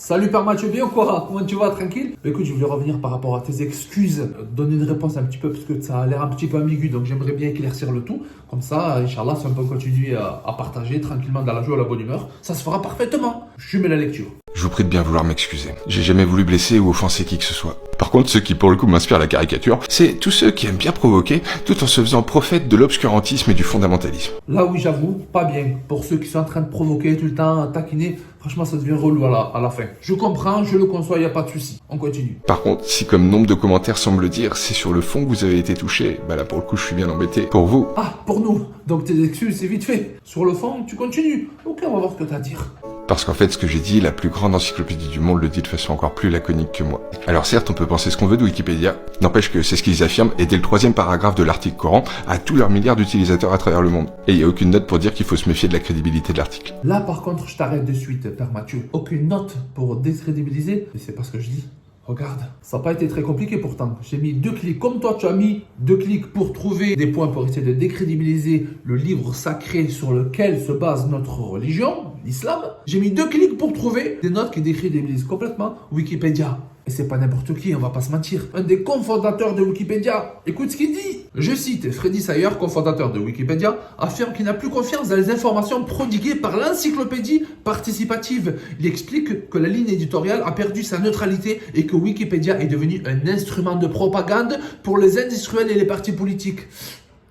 Salut Père Mathieu, bien ou quoi? Comment tu vas? Tranquille? Écoute, je voulais revenir par rapport à tes excuses, donner une réponse un petit peu, parce que ça a l'air un petit peu ambigu, donc j'aimerais bien éclaircir le tout. Comme ça, Inch'Allah, si on peut continuer à partager tranquillement dans la joie et la bonne humeur, ça se fera parfaitement. Je mets la lecture. Je vous prie de bien vouloir m'excuser. J'ai jamais voulu blesser ou offenser qui que ce soit. Par contre, ceux qui pour le coup m'inspirent la caricature, c'est tous ceux qui aiment bien provoquer, tout en se faisant prophète de l'obscurantisme et du fondamentalisme. Là, oui, j'avoue, pas bien. Pour ceux qui sont en train de provoquer tout le temps, taquiner, franchement, ça devient relou à la fin. Je comprends, je le conçois, il n'y a pas de souci. On continue. Par contre, si comme nombre de commentaires semblent le dire, c'est sur le fond que vous avez été touché, bah là pour le coup je suis bien embêté. Pour vous, Ah, pour nous. Donc tes excuses, c'est vite fait. Sur le fond, tu continues. Ok, on va voir ce que t'as à dire. parce qu'en fait ce que j'ai dit, la plus grande encyclopédie du monde le dit de façon encore plus laconique que moi. Alors certes, on peut penser ce qu'on veut de Wikipédia, n'empêche que c'est ce qu'ils affirment, et dès le 3e paragraphe de l'article Coran, à tous leurs milliards d'utilisateurs à travers le monde. Et il n'y a aucune note pour dire qu'il faut se méfier de la crédibilité de l'article. Là, par contre, je t'arrête de suite, Père Mathieu. Aucune note pour décrédibiliser, mais c'est pas ce que je dis. Regarde, ça n'a pas été très compliqué pourtant. J'ai mis 2 clics, comme toi tu as mis 2 clics pour trouver des points pour essayer de décrédibiliser le livre sacré sur lequel se base notre religion, l'islam. J'ai mis 2 clics pour trouver des notes qui décrédibilisent complètement Wikipédia. Et c'est pas n'importe qui, on va pas se mentir. Un des cofondateurs de Wikipédia. Écoute ce qu'il dit. Je cite, Freddy Sayer, cofondateur de Wikipédia, affirme qu'il n'a plus confiance dans les informations prodiguées par l'encyclopédie participative. Il explique que la ligne éditoriale a perdu sa neutralité et que Wikipédia est devenu un instrument de propagande pour les industriels et les partis politiques.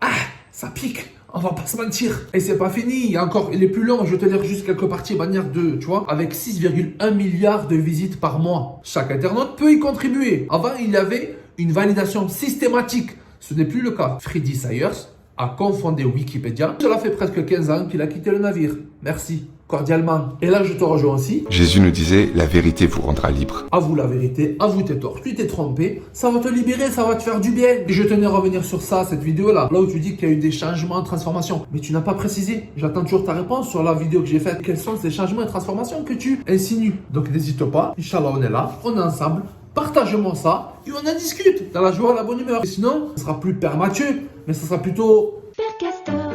Ah, ça pique. On va pas se mentir. Et c'est pas fini. Il est plus long. Je vais te lire juste quelques parties de manière de, tu vois, avec 6,1 milliards de visites par mois. Chaque internaute peut y contribuer. Avant, il y avait une validation systématique. Ce n'est plus le cas. Freddy Sayers a confondé Wikipédia. Cela fait presque 15 ans qu'il a quitté le navire. Merci. Cordialement. Et là, je te rejoins aussi. Jésus nous disait, la vérité vous rendra libre. Avoue la vérité, avoue tes torts. Tu t'es trompé, ça va te libérer, ça va te faire du bien. Et je tenais à revenir sur ça, cette vidéo-là, là où tu dis qu'il y a eu des changements et transformations. Mais tu n'as pas précisé. J'attends toujours ta réponse sur la vidéo que j'ai faite. Quels sont ces changements et transformations que tu insinues? Donc n'hésite pas. Inch'Allah, on est là, on est ensemble. Partage-moi ça et on en discute dans la joie et la bonne humeur. Et sinon, ce sera plus Père Mathieu, mais ce sera plutôt Père Castor,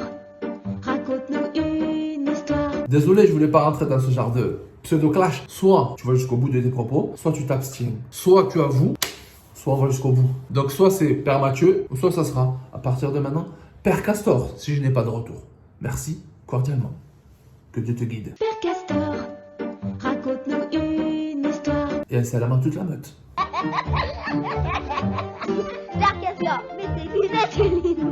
raconte-nous une histoire. Désolé, je voulais pas rentrer dans ce genre de pseudo-clash. Soit tu vas jusqu'au bout de tes propos, soit tu t'abstiens. Soit tu avoues, soit on va jusqu'au bout. Donc soit c'est Père Mathieu, ou soit ça sera, à partir de maintenant, Père Castor, si je n'ai pas de retour. Merci, cordialement. Que Dieu te guide. Père Castor, raconte-nous une histoire. Et un salam à toute la meute. Père Castor, mais c'est qui ça, Céline?